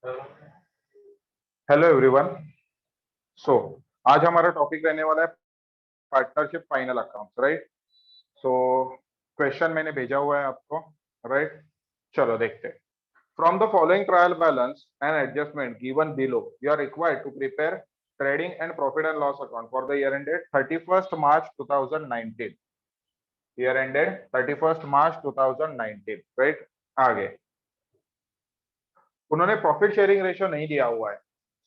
Hello everyone. सो आज हमारा topic रहने वाला है partnership final accounts, right. So question मैंने भेजा हुआ है आपको, राइट। चलो देखते हैं। From the following trial balance and adjustment given below, you are required to prepare trading and profit and loss account for the year ended 31st March 2019। Year ended 31st March 2019, right. आगे उन्होंने profit sharing ratio नहीं दिया हुआ है।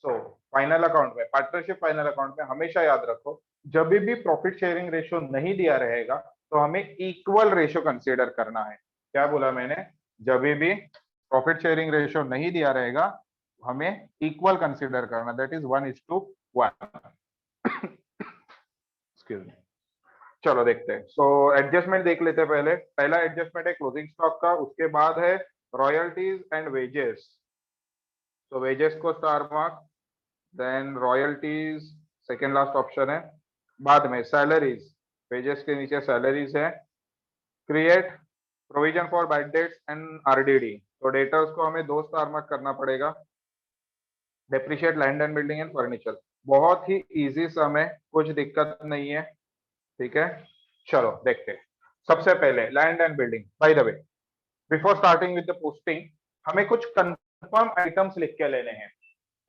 So final account में, partnership final account में हमेशा याद रखो, जब भी प्रॉफिट शेयरिंग रेशियो नहीं दिया रहेगा तो हमें इक्वल रेशियो कंसीडर करना है। क्या बोला मैंने? जब भी प्रॉफिट शेयरिंग रेशियो नहीं दिया रहेगा हमें इक्वल कंसीडर करना, दैट इज 1:1। Excuse me. चलो देखते हैं। सो एडजस्टमेंट देख लेते हैं। पहला एडजस्टमेंट है क्लोजिंग स्टॉक का, उसके बाद है रॉयल्टीज एंड वेजेस। तो वेजेस को star mark, then royalties second last option है। बाद में सैलरीज, वेजेस के नीचे सैलरीज है। Create provision for bad debts and RDD, तो डेटर्स को हमें 2 स्टार मार्क करना पड़ेगा। Depreciate land and building and furniture, बहुत ही इजी सम है, कुछ दिक्कत नहीं है, ठीक है। चलो देखते हैं। सबसे पहले land and building. Bye the way, before starting with the posting, हमें कुछ कंफर्म आइटम्स लिख के लेने हैं,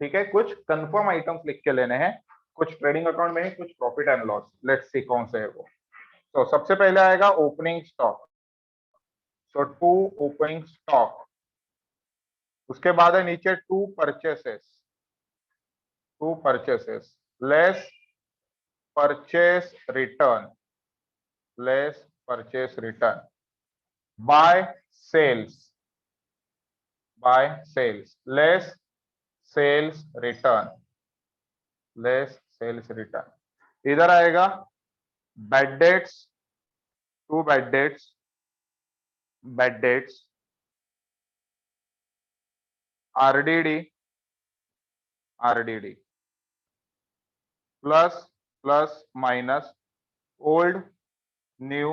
ठीक है। कुछ कंफर्म आइटम्स लिख के लेने हैं, कुछ ट्रेडिंग अकाउंट में है, कुछ profit and loss. Let's see कौन से है वो। तो सबसे पहले आएगा opening stock. So 2 opening stock. उसके बाद है नीचे 2 purchases. 2 purchases less purchase return, less purchase return. By sales, by sales less sales return, less sales return. इधर आएगा bad debts, 2 bad debts, bad debts, RDD, RDD plus plus minus old new,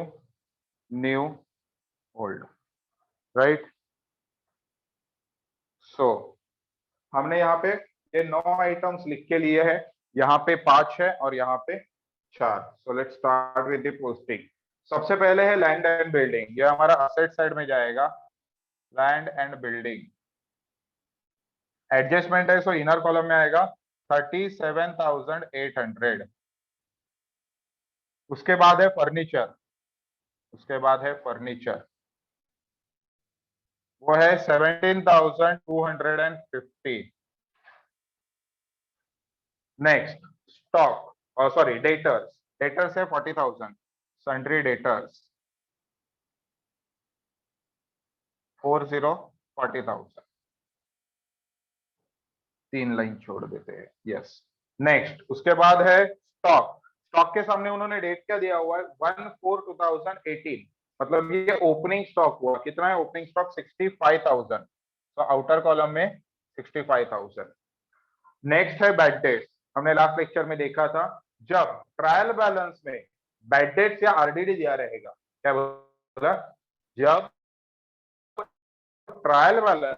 new old, right. So हमने यहाँ पे ये 9 items लिख के लिए है, यहाँ पे 5 है और यहाँ पे 4। So let's start with the posting. सबसे पहले है लैंड एंड बिल्डिंग, ये हमारा असेट साइड में जाएगा। लैंड एंड बिल्डिंग एडजस्टमेंट है, सो इनर कॉलम में आएगा 37,800। उसके बाद है फर्नीचर, उसके बाद है फर्नीचर, वो है 17,250। Next stock, sorry debtors, debtors है 40,000। Sundry debtors 40,000। 3 लाइन छोड़ देते हैं, यस। नेक्स्ट उसके बाद है स्टॉक। स्टॉक के सामने उन्होंने डेट क्या दिया हुआ है? 1/4/2018, मतलब ये ओपनिंग स्टॉक हुआ। कितना है ओपनिंग स्टॉक? 65,000। तो आउटर कॉलम में 65,000। नेक्स्ट है बैड डेट्स। हमने लास्ट लेक्चर में देखा था, जब ट्रायल बैलेंस में बैड डेट्स या आरडीडी दिया रहेगा, क्या बोला? जब ट्रायल बैलेंस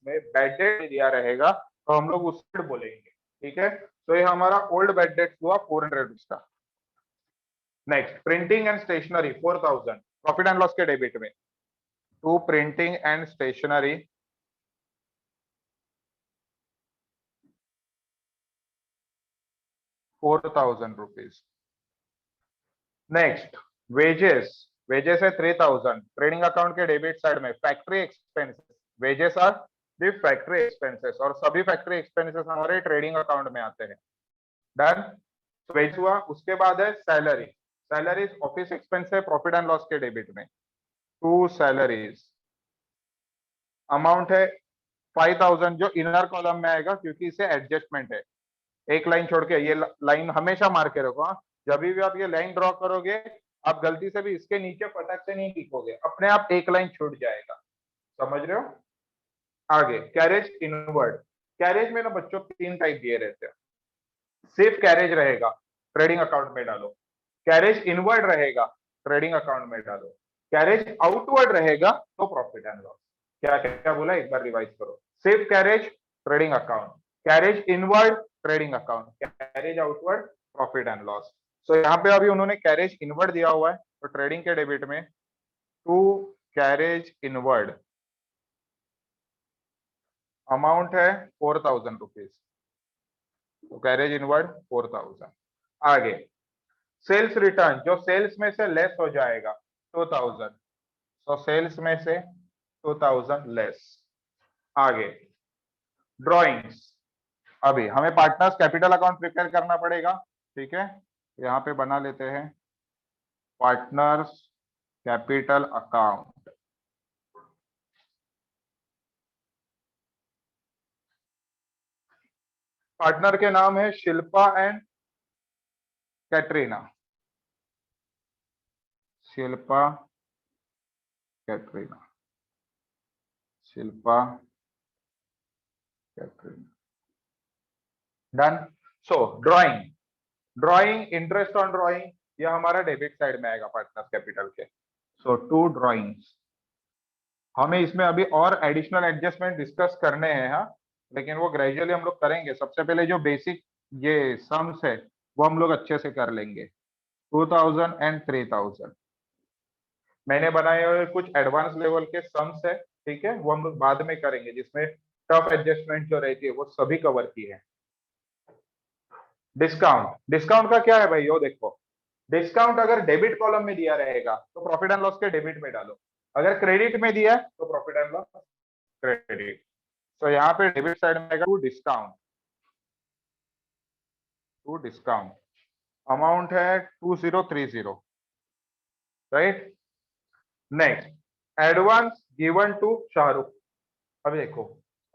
में बैड डेट दिया रहेगा तो हम लोग उससे बोलेंगे, ठीक है। तो ये हमारा ओल्ड बैड डेट्स हुआ 400 रुपीज का। Next printing and stationery 4,000, profit and loss के डेबिट में। To printing and stationery 4,000 rupees. Next wages, wages है 3,000, ट्रेडिंग अकाउंट के डेबिट साइड में। Factory expenses, wages are the factory expenses, और सभी factory expenses हमारे ट्रेडिंग अकाउंट में आते हैं। डन, वेज हुआ। उसके बाद है सैलरी, सैलरीज ऑफिस एक्सपेंस है प्रॉफिट एंड लॉस के डेबिट में। 2 सैलरीज, अमाउंट है 5,000 जो इनर कॉलम में आएगा क्योंकि इसे एडजस्टमेंट है। एक लाइन छोड़ के, ये लाइन हमेशा मार के रखो। हाँ, जब भी आप ये लाइन ड्रॉ करोगे आप गलती से भी इसके नीचे फटक से नहीं लिखोगे, अपने आप एक लाइन छूट जाएगा। समझ रहे हो? आगे कैरेज इनवर्ड। कैरेज में ना बच्चों 3 टाइप दिए रहते हैं। सिर्फ कैरेज रहेगा ट्रेडिंग अकाउंट में डालो, कैरेज इनवर्ड रहेगा ट्रेडिंग अकाउंट में डालो, कैरेज आउटवर्ड रहेगा तो प्रॉफिट एंड लॉस। क्या क्या बोला, एक बार रिवाइज करो। सिर्फ carriage trading account, carriage inward trading account, carriage outward profit and loss. So यहाँ पे अभी उन्होंने कैरेज इनवर्ड दिया हुआ है, तो ट्रेडिंग के डेबिट में टू कैरेज इनवर्ड अमाउंट है 4000 रुपीज, तो कैरेज इनवर्ड 4000। आगे सेल्स रिटर्न, जो सेल्स में से लेस हो जाएगा 2000, तो सेल्स में से 2000 लेस। आगे ड्रॉइंग्स, अभी हमें पार्टनर्स कैपिटल अकाउंट प्रिपेयर करना पड़ेगा, ठीक है, यहाँ पे बना लेते हैं पार्टनर्स कैपिटल अकाउंट। पार्टनर के नाम है Shilpa and Katrina, Shilpa Katrina, Shilpa Katrina, done. So drawing, drawing interest on drawing, यह हमारा डेबिट साइड में आएगा पार्टनर्स कैपिटल के। सो टू ड्रॉइंग्स, हमें इसमें अभी और एडिशनल एडजस्टमेंट डिस्कस करने हैं, हाँ, लेकिन वो ग्रेजुअली हम लोग करेंगे। सबसे पहले जो बेसिक ये सम्स है वो हम लोग अच्छे से कर लेंगे। 2000 एंड 3000 मैंने बनाए हुए कुछ एडवांस लेवल के सम्स है, ठीक है, वो हम लोग बाद में करेंगे, जिसमें टफ एडजस्टमेंट जो रहती है वो सभी कवर की है। डिस्काउंट, डिस्काउंट का क्या है भाई, यो देखो, डिस्काउंट अगर डेबिट कॉलम में दिया रहेगा तो प्रॉफिट एंड लॉस के डेबिट में डालो, अगर क्रेडिट में दिया है तो प्रॉफिट एंड लॉस क्रेडिट। तो यहाँ पे डेबिट साइड में आएगा to discount, to discount amount है 2030, right. Next advance given to Shahrukh. अब देखो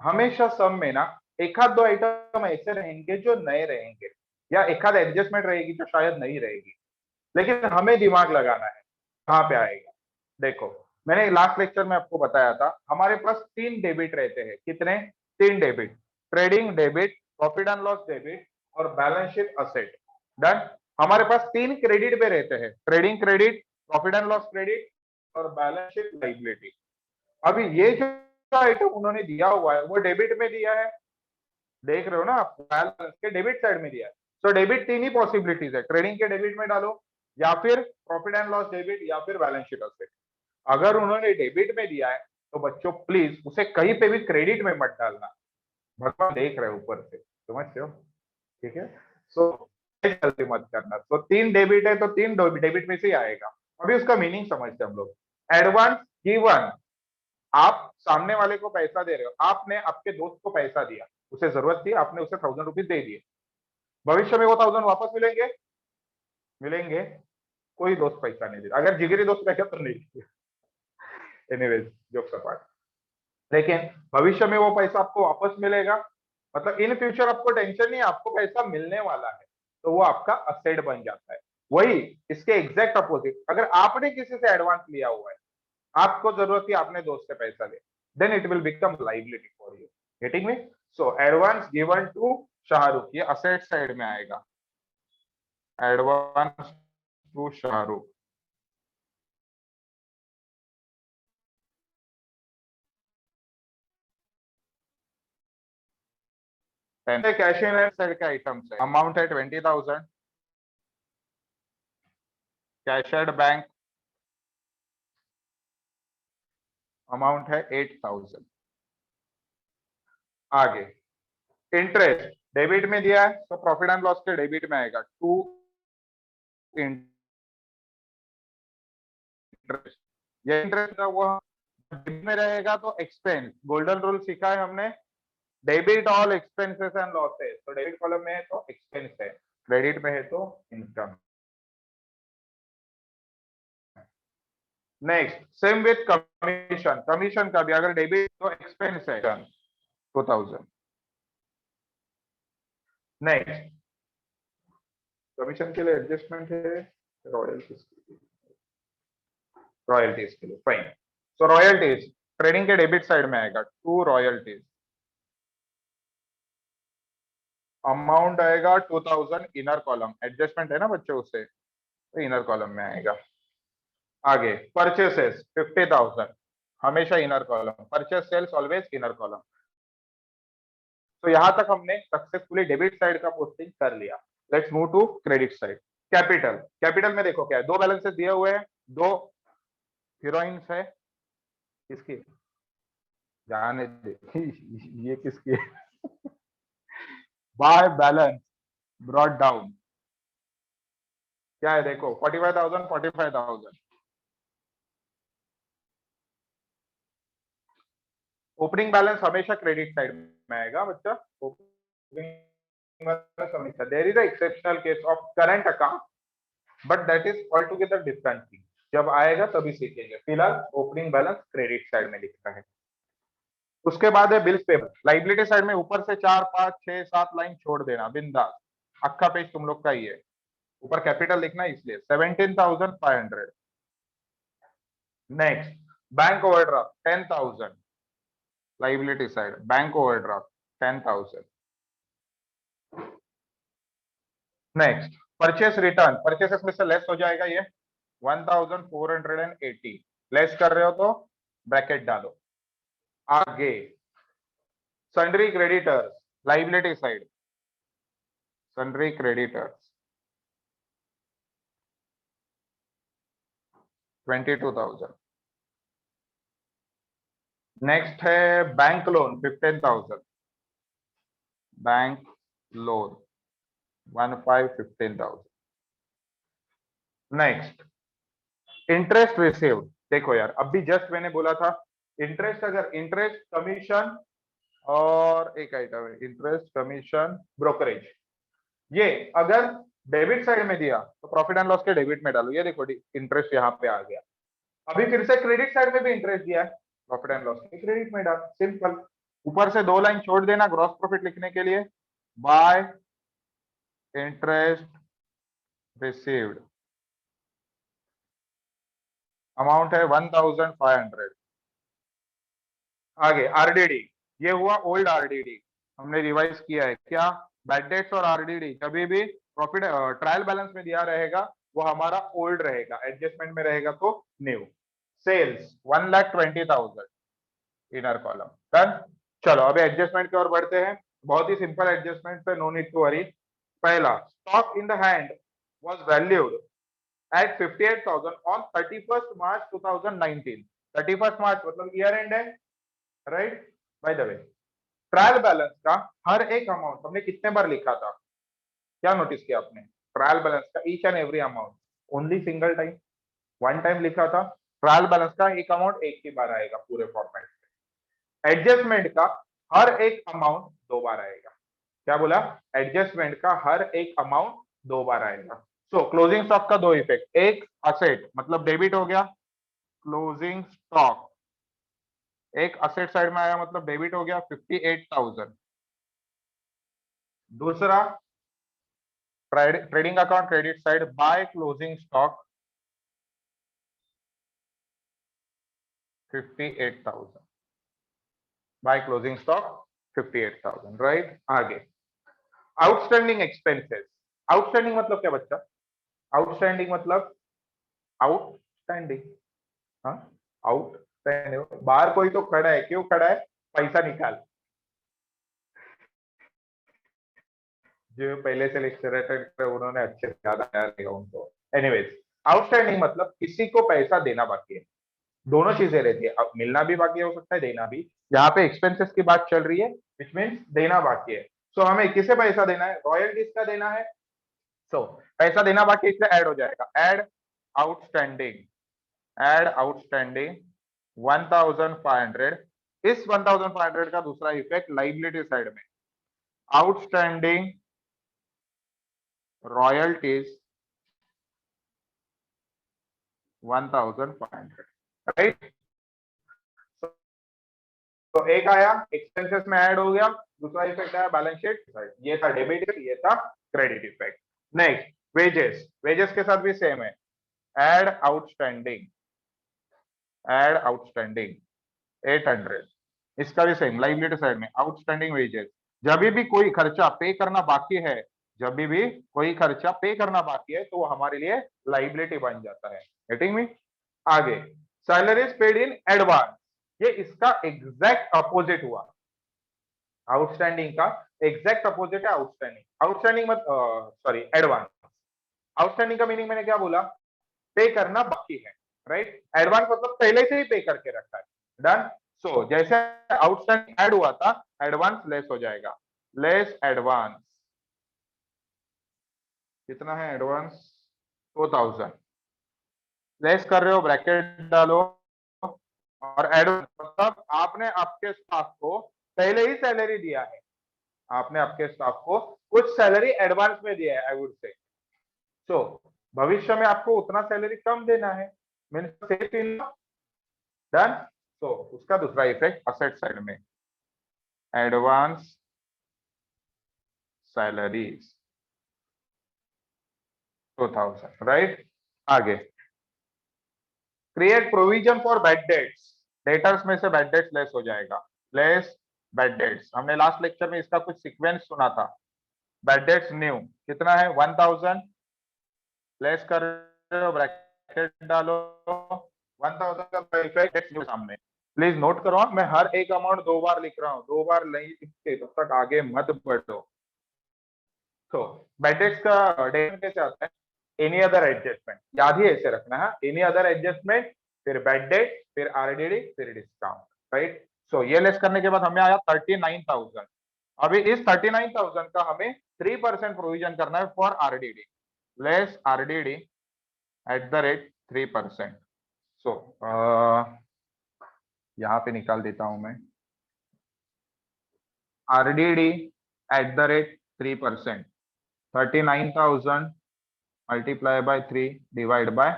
हमेशा सम में ना एक आध दो आइटम ऐसे रहेंगे जो नए रहेंगे, या एक आध एडजस्टमेंट रहेगी जो शायद नहीं रहेगी, लेकिन हमें दिमाग लगाना है कहाँ पे आएगा। देखो मैंने लास्ट लेक्चर में आपको बताया था, हमारे पास 3 डेबिट रहते हैं, कितने, 3 debit, trading debit, profit and loss debit और बैलेंस शीट असेट, डन। हमारे पास 3 क्रेडिट पे रहते हैं, trading credit, profit and loss credit और बैलेंस शीट लाइबिलिटी। अभी ये जो आइटम उन्होंने दिया हुआ है वो डेबिट में दिया है, देख रहे हो ना आप, बैलेंस के डेबिट साइड में दिया है। तो डेबिट 3 ही पॉसिबिलिटीज है, ट्रेडिंग के डेबिट में डालो, या फिर प्रॉफिट एंड लॉस डेबिट, या फिर बैलेंस शीट असेट। अगर उन्होंने डेबिट में दिया है तो बच्चों प्लीज उसे कहीं पे भी क्रेडिट में मत डालना, भगवान देख रहे ऊपर से, समझते हो, ठीक है। सो जल्दी मत करना। तो 3 डेबिट है तो 3 डेबिट में से ही आएगा। अभी उसका मीनिंग समझते हम लोग। एडवांस गिवन, आप सामने वाले को पैसा दे रहे हो, आपने आपके दोस्त को पैसा दिया, उसे जरूरत थी, आपने उसे 1000 रुपीज दे दिए, भविष्य में वो 1000 वापस मिलेंगे, मिलेंगे, कोई दोस्त पैसा नहीं देता, अगर जिगरी दोस्त रहेगा तो नहीं। एनीवेज जोक्स अपार्ट, लेकिन भविष्य में वो पैसा आपको वापस मिलेगा, मतलब इन फ्यूचर आपको टेंशन नहीं है, आपको पैसा मिलने वाला है, तो वो आपका असेट बन जाता है। वही इसके एग्जैक्ट अपोजिट, अगर आपने किसी से एडवांस लिया हुआ है, आपको जरूरत थी, आपने दोस्त से पैसा ले, then it will become liability for you, getting me. So advance given to Shahrukh, ये असेट साइड में आएगा, advance to Shahrukh. Cash in hand side के आइटम्स है, अमाउंट है 20,000, कैश एट बैंक अमाउंट है 8,000। आगे इंटरेस्ट डेबिट में दिया है तो प्रॉफिट एंड लॉस के डेबिट में आएगा, टू इंटरेस्ट। ये इंटरेस्ट वो डेबिट में रहेगा तो एक्सपेंस, गोल्डन रूल सीखा है हमने, debit all expenses and losses, तो डेबिट कॉलम में है तो एक्सपेंस है, क्रेडिट में है तो income. Next same with commission, commission का भी अगर डेबिट तो एक्सपेंस है 2000। नेक्स्ट कमीशन के लिए एडजस्टमेंट है रॉयल्टीज, रॉयल्टीज के लिए फाइन। सो रॉयल्टीज ट्रेडिंग के डेबिट साइड में आएगा, टू रॉयल्टीज अमाउंट आएगा 2000, इनर कॉलम, एडजस्टमेंट है ना बच्चों, उससे तो इनर कॉलम में आएगा। आगे परचेसेस 50,000, हमेशा inner column, purchase sales always inner column. तो यहाँ तक हमने सक्सेसफुली डेबिट साइड का पोस्टिंग कर लिया। Let's move to credit side. Capital, capital में देखो क्या है, दो बैलेंसेस दिए हुए हैं, दो हीरोइंस है, किसकी जाने दे ये किसकी है बाय बैलेंस ब्रॉट डाउन, क्या है देखो 45,000 45,000। ओपनिंग बैलेंस हमेशा क्रेडिट साइड में आएगा बच्चा, ओपनिंग बैलेंस हमेशा। There is a exceptional case of current account but that is altogether different thing, जब आएगा तभी सीखेंगे। फिलहाल ओपनिंग बैलेंस क्रेडिट साइड में लिखता है। उसके बाद है बिल्स पेबल। लाइबिलिटी साइड में ऊपर से 4 5 6 7 लाइन छोड़ देना बिंदास, अक्का पेज तुम लोग का ही है। ऊपर कैपिटल लिखना है इसलिए 17,500। Next bank overdraft 10,000, liability side bank overdraft 10,000। Next purchase return, purchases में से लेस हो जाएगा ये 1,480, लेस कर रहे हो तो ब्रैकेट डालो। आगे sundry creditors, liability side sundry creditors 22,000। Next है bank loan 15,000, bank loan 15,000। Next interest received, देखो यार अभी जस्ट मैंने बोला था इंटरेस्ट, अगर इंटरेस्ट कमीशन और एक आइटम है इंटरेस्ट कमीशन ब्रोकरेज, ये अगर डेबिट साइड में दिया तो प्रॉफिट एंड लॉस के डेबिट में डालो। ये देखो इंटरेस्ट यहाँ पे आ गया। अभी फिर से क्रेडिट साइड में भी इंटरेस्ट दिया है, प्रॉफिट एंड लॉस के क्रेडिट में डाल, सिंपल। ऊपर से 2 लाइन छोड़ देना ग्रॉस प्रॉफिट लिखने के लिए, बाय इंटरेस्ट रिसीव्ड, अमाउंट है 1,500। आगे आरडीडी, ये हुआ ओल्ड आरडीडी, हमने रिवाइज किया है क्या, बैड डेट्स और आरडीडी कभी भी प्रॉफिट ट्रायल बैलेंस में दिया रहेगा वो हमारा ओल्ड रहेगा, एडजस्टमेंट में रहेगा तो new. Sales 1,20,000 inner column done. चलो अभी एडजस्टमेंट की ओर बढ़ते हैं, बहुत ही सिंपल एडजस्टमेंट है, नो नीड टू वरी। पहला, stock in the hand was valued at 58,000 on 31st March 2019। 31st March मतलब ईयर एंड है, right. By the way trial balance का हर एक अमाउंट हमने कितने बार लिखा था, क्या नोटिस किया आपने, ट्रायल बैलेंस का each and every amount only single time, one time लिखा था। ट्रायल बैलेंस का एक अमाउंट एक ही बार आएगा पूरे फॉर्मेट में। एडजस्टमेंट का हर एक अमाउंट 2 बार आएगा, क्या बोला, एडजस्टमेंट का हर एक अमाउंट 2 बार आएगा। सो क्लोजिंग स्टॉक का 2 इफेक्ट, एक असेट मतलब डेबिट हो गया, क्लोजिंग स्टॉक एक असेट साइड में आया मतलब डेबिट हो गया 58,000। दूसरा trading account credit side by closing stock 58,000, by closing stock 58,000, right. आगे आउटस्टैंडिंग एक्सपेंसेस, आउटस्टैंडिंग मतलब क्या बच्चा, आउटस्टैंडिंग मतलब आउटस्टैंडिंग, हाँ आउटस्टैंडिंग, बाहर कोई तो खड़ा है, क्यों खड़ा है, पैसा निकाल, जो पहले से लेक्चर अटेंड कर उन्होंने अच्छे से याद आया रहेगा उनको। एनीवेज आउटस्टैंडिंग मतलब किसी को पैसा देना बाकी है, दोनों चीजें रहती है, अब मिलना भी बाकी हो सकता है, देना भी। यहाँ पे एक्सपेंसेस की बात चल रही है विच मीन्स देना बाकी है। सो हमें किसे पैसा देना है, रॉयल्टीज का देना है। सो पैसा देना बाकी इसलिए ऐड हो जाएगा, ऐड आउटस्टैंडिंग, ऐड आउटस्टैंडिंग 1,500। इस 1,500 का दूसरा इफेक्ट लाइबिलिटी साइड में, आउटस्टैंडिंग रॉयल्टीज 1,500, राइट। तो एक आया एक्सपेंसेस में ऐड हो गया, दूसरा इफेक्ट आया बैलेंस शीट, ये था डेबिट, ये था credit effect. Next wages, wages के साथ भी सेम है, ऐड आउटस्टैंडिंग, ऐड आउटस्टैंडिंग 800, इसका भी सेम लाइबिलिटी साइड में आउटस्टैंडिंग वेजेस। जब भी कोई खर्चा पे करना बाकी है, जब भी कोई खर्चा पे करना बाकी है तो वो हमारे लिए लाइबिलिटी बन जाता है, गेटिंग मी। आगे सैलरीज पेड इन एडवांस, ये इसका एग्जैक्ट अपोजिट हुआ, आउटस्टैंडिंग का एग्जैक्ट अपोजिट है आउटस्टैंडिंग। आउटस्टैंडिंग मत सॉरी एडवांस। आउटस्टैंडिंग का मीनिंग मैंने क्या बोला, पे करना बाकी है, राइट। एडवांस मतलब पहले से ही पे करके रखा है, डन। सो जैसे आउटस्टैंडिंग ऐड हुआ था, एडवांस लेस हो जाएगा, लेस एडवांस। कितना है एडवांस, 2000। लेस कर रहे हो ब्रैकेट डालो, और एडवांस मतलब आपने आपके स्टाफ को पहले ही सैलरी दिया है, आपने आपके स्टाफ को कुछ सैलरी एडवांस में दिया है, आई वुड से। सो भविष्य में आपको उतना सैलरी कम देना है, मीन्स सेफ इन, डन। तो उसका दूसरा इफेक्ट असेट साइड में, एडवांस सैलरीज 2000, राइट। आगे, create provision for bad dates. Debtors में से बैड डेट्स लेस हो जाएगा, लेस बैड डेट्स। हमने लास्ट लेक्चर में इसका कुछ सीक्वेंस सुना था। बैड डेट्स न्यू कितना है, 1000, लेस कर ब्रैकेट डालो, 1000 का इफेक्ट न्यू सामने। प्लीज नोट करो, मैं हर एक अमाउंट 2 बार लिख रहा हूँ, 2 बार नहीं लिखते तब तक आगे मत बढ़ो। तो बैड डेट्स का डेफिनेशन कैसे आता है, एनी अदर एडजस्टमेंट, याद ही ऐसे रखना है, एनी अदर एडजस्टमेंट, फिर बैड डेट, फिर आरडीडी, फिर डिस्काउंट, राइट। सो ये लेस करने के बाद हमें आया 39,000। अभी इस 39,000 का हमें 3% प्रोविजन करना है for RDD, less RDD at the rate 3%। सो यहां पे निकाल देता हूं मैं, RDD at the rate 3%, 39,000 multiply by 3 divide by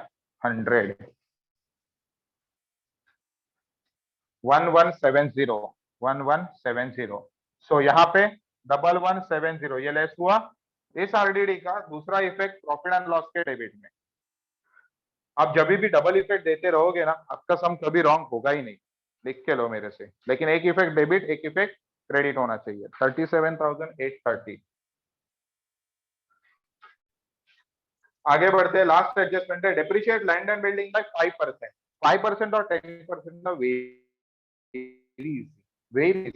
100, 1170, 1170। सो यहाँ पे 1170 ये लेस हुआ। इस आरडीडी का दूसरा इफेक्ट प्रॉफिट एंड लॉस के डेबिट में। आप जब भी डबल इफेक्ट देते रहोगे ना, आपका सम कभी रॉन्ग होगा ही नहीं, लिख के लो मेरे से। लेकिन एक इफेक्ट डेबिट, एक इफेक्ट क्रेडिट होना चाहिए। 37,830। आगे बढ़ते हैं, लास्ट एडजस्टमेंट है depreciate land and building bye 5%। 5% और 10% का very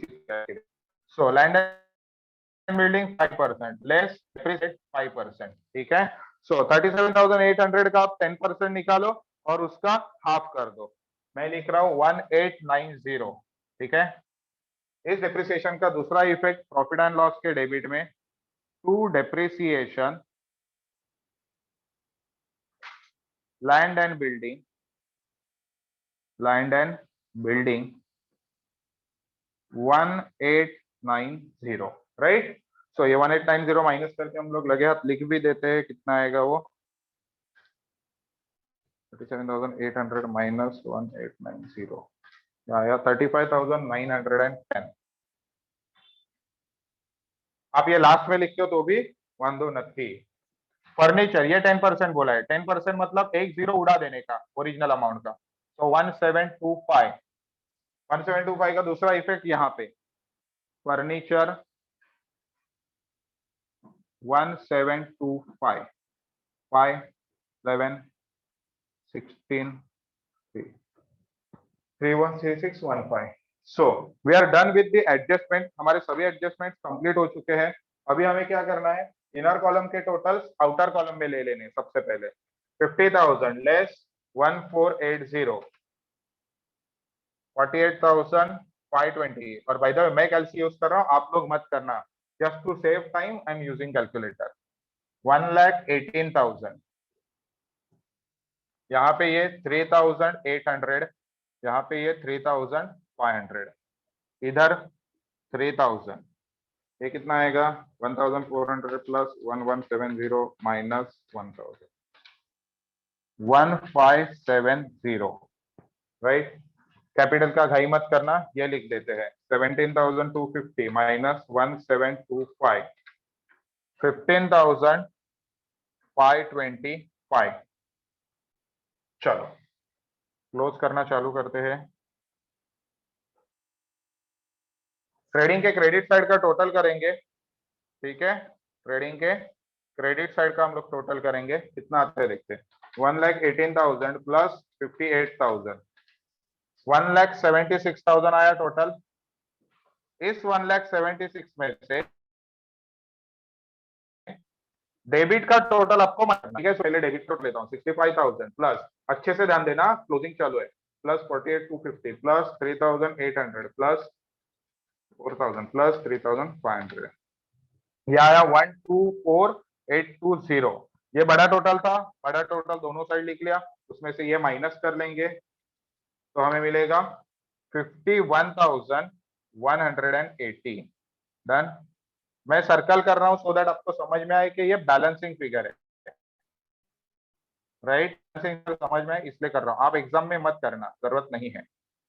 so land and building 5%, less depreciate 5%, ठीक है। सो 37,800 का आप 10% निकालो और उसका हाफ कर दो, मैं लिख रहा हूं 1890, ठीक है। इस डेप्रिसिएशन का दूसरा इफेक्ट प्रॉफिट एंड लॉस के डेबिट में, to depreciation land and building, land and building 1890, right. So ये 1890 माइनस करके हम लोग लगे हाथ लिख भी देते हैं, कितना आएगा वो, 37,800 माइनस 1890 आया 35,910। आप ये लास्ट में लिखते हो तो भी वांदो नहीं। फर्नीचर ये 10% बोला है, 10% मतलब एक जीरो उड़ा देने का ओरिजिनल अमाउंट का। तो 1725, 1725 का दूसरा इफेक्ट यहाँ पे, furniture 1725, 5, 11, 16, 313615। So we are done with the adjustment, हमारे सभी एडजस्टमेंट कंप्लीट हो चुके हैं। अभी हमें क्या करना है, इनर कॉलम के टोटल्स आउटर कॉलम में ले लेने। सबसे पहले 50,000 लेस 1480, 48,520। और बाय द वे मैं कैलसी यूज कर रहा हूँ, आप लोग मत करना, just to save time I am using calculator. 1,18,000, यहाँ पे ये 3,800, यहाँ पे ये 3,500, इधर 3,000, ये कितना आएगा 1,400 प्लस 1170 माइनस 1,000, 1570, राइट। कैपिटल का घाई मत करना, ये लिख देते हैं 17,250 माइनस 1725, 15,525। चलो क्लोज करना चालू करते हैं। ट्रेडिंग के क्रेडिट साइड का टोटल करेंगे, ठीक है। ट्रेडिंग के क्रेडिट साइड का हम लोग टोटल करेंगे, कितना आता है देखते हैं। 1,18,000 प्लस 58,000, 1,76,000 आया टोटल। इस 1,76,000 में से डेबिट का टोटल आपको ठीक है, पहले डेबिट टोटल लेता हूँ 65,000 प्लस, अच्छे से ध्यान देना क्लोजिंग चालू है, प्लस 48,250 प्लस 3,800 प्लस 4,000 प्लस 3,500, ये आया 124,820। ये बड़ा टोटल था, बड़ा टोटल दोनों साइड लिख लिया, उसमें से ये माइनस कर लेंगे तो हमें मिलेगा 51,180। डन। मैं सर्कल कर रहा हूं सो दैट आपको समझ में आए कि ये बैलेंसिंग फिगर है, राइट। समझ में आए इसलिए कर रहा हूं, आप एग्जाम में मत करना, जरूरत नहीं है।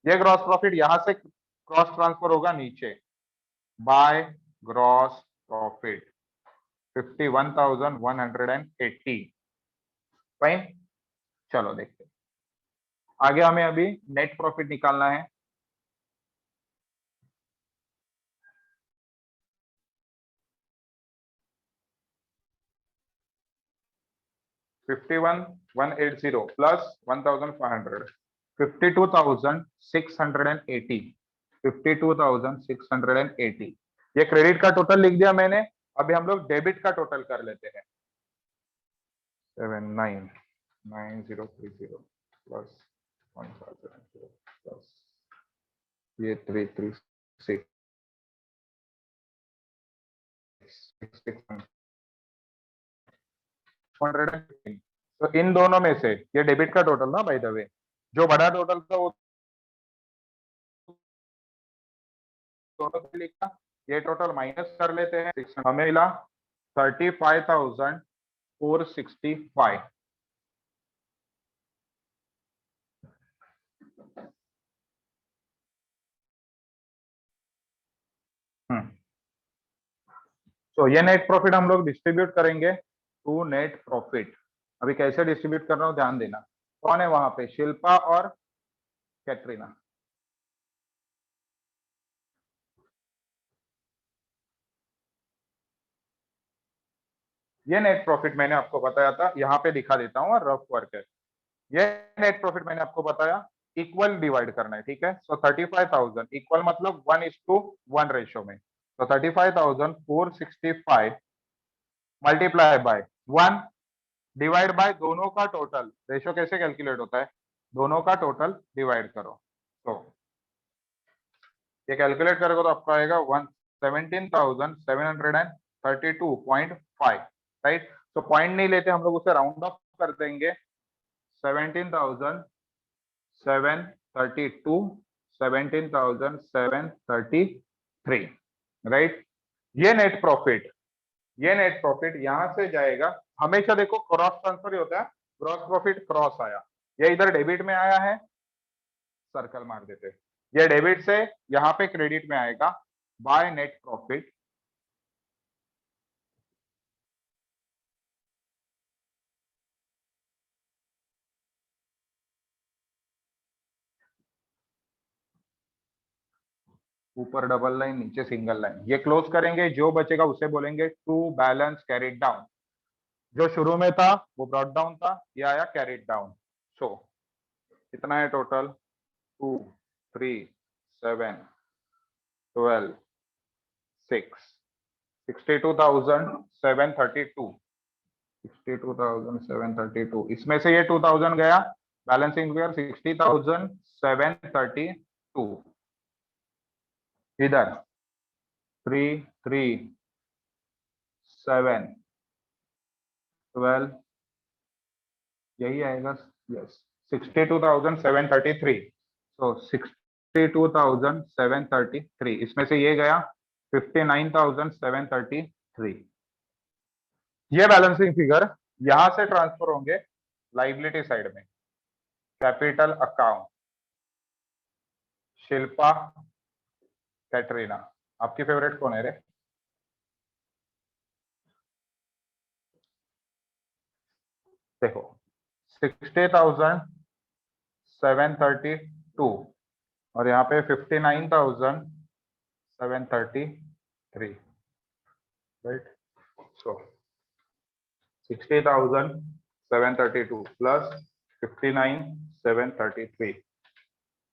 ये ग्रॉस प्रॉफिट यहां से क्रॉस ट्रांसफर होगा नीचे, बाय ग्रॉस प्रॉफिट 51,180। फाइन, चलो देखते हैं आगे। हमें अभी नेट प्रॉफिट निकालना है। $51,180 प्लस 1,500, 52,680, 52,680। ये क्रेडिट का टोटल लिख दिया मैंने। अभी हम लोग डेबिट का टोटल कर लेते हैं। 799030 प्लस 1,000 प्लस ये 336 115। तो इन दोनों में से ये डेबिट का टोटल ना बाय द वे, जो बड़ा टोटल था वो दोनों से लिखा, ये टोटल माइनस कर लेते हैं, हमें मिला 35,465। तो ये नेट प्रॉफिट हम लोग डिस्ट्रीब्यूट करेंगे टू नेट प्रॉफिट। अभी कैसे डिस्ट्रीब्यूट कर रहा हूं ध्यान देना। कौन है वहां पे, शिल्पा और कैटरीना। ये नेट प्रॉफिट मैंने आपको बताया था, यहाँ पे दिखा देता हूँ, रफ वर्क है। ये नेट प्रॉफिट मैंने आपको बताया इक्वल डिवाइड करना है, ठीक है। सो 35,000 इक्वल मतलब 1:1 रेशियो में, तो 35,465 मल्टीप्लाई बाय 1 डिवाइड बाय दोनों का टोटल। रेशियो कैसे कैलकुलेट होता है, दोनों का टोटल डिवाइड करो। तो ये कैलकुलेट करोगे तो आपको आएगा 17,732.5, राइट। तो पॉइंट नहीं लेते हम लोग, उसे राउंड ऑफ कर देंगे, 17,732, 17,733, राइट। ये नेट प्रॉफिट, ये नेट प्रॉफिट यहां से जाएगा। हमेशा देखो क्रॉस ट्रांसफर ही होता है, ग्रॉस प्रॉफिट क्रॉस आया, ये इधर डेबिट में आया है, सर्कल मार देते, ये डेबिट से यहाँ पे क्रेडिट में आएगा बाय नेट प्रॉफिट। ऊपर डबल लाइन नीचे सिंगल लाइन, ये क्लोज करेंगे, जो बचेगा उसे बोलेंगे टू बैलेंस कैरिड डाउन। जो शुरू में था वो ब्रॉट डाउन था, ये आया कैरिड डाउन। सो कितना है टोटल, 2 3 7 12 6 62,732, 62,732। इसमें से ये 2,000 गया, बैलेंसिंग फिगर 60,732। इधर 3 3 7 12 यही आएगा, यस 62,733। तो 62,733 इसमें से ये गया 59,733। ये बैलेंसिंग फिगर यहां से ट्रांसफर होंगे लाइबिलिटी साइड में, कैपिटल अकाउंट। शिल्पा, कैटरीना, आपकी फेवरेट कौन है रे। देखो 60,732 और यहाँ पे 59,733, राइट। सो 60,732 प्लस 59,733,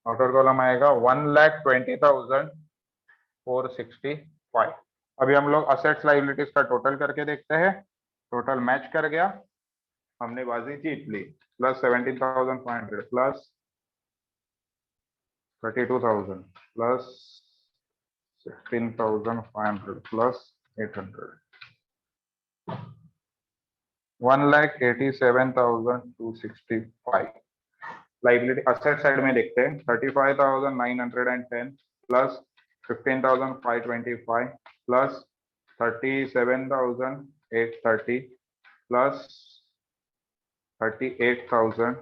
आउटर कॉलम आएगा 1,20,000 465। अभी हम लोग असेट्स लाइबिलिटीज का टोटल करके देखते हैं। टोटल मैच कर गया, हमने बाजी जीत ली। Plus 17,500 plus 32,000 plus 16,500 plus 800, 1,87,265। Liability asset side में देखते हैं। 35,910 plus 15,525 plus 37,830 plus 38,000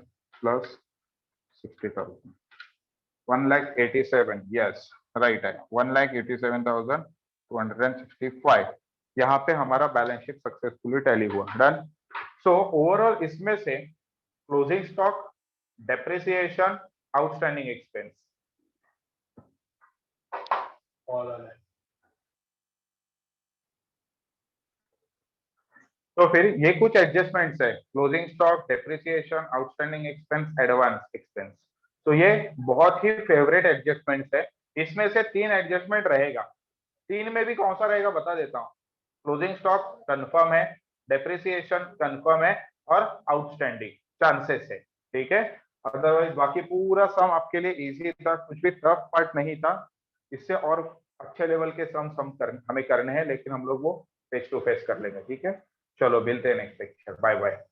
plus 60,000, 1,87,000। Yes right है, 1,87,265। यहाँ पे हमारा बैलेंस शीट सक्सेसफुली टैली हुआ। डन। सो ओवरऑल इसमें से closing stock, depreciation, outstanding expense all अलग। तो फिर ये कुछ एडजस्टमेंट्स है। Closing stock, depreciation, outstanding expense, advance expense. तो ये बहुत ही फेवरेट एडजस्टमेंट्स है। इसमें से 3 एडजस्टमेंट रहेगा। 3 में भी कौन सा रहेगा बता देता हूँ। क्लोजिंग स्टॉक कंफर्म है, डेप्रिसिएशन कंफर्म है और आउटस्टैंडिंग चांसेस है। ठीक है, अदरवाइज बाकी पूरा सम आपके लिए इजी था, कुछ भी टफ पार्ट नहीं था। इससे और अच्छे लेवल के सम हमें करने हैं, लेकिन हम लोग वो फेस टू फेस कर लेंगे। ठीक है, चलो मिलते हैं नेक्स्ट लेक्चर। Bye bye.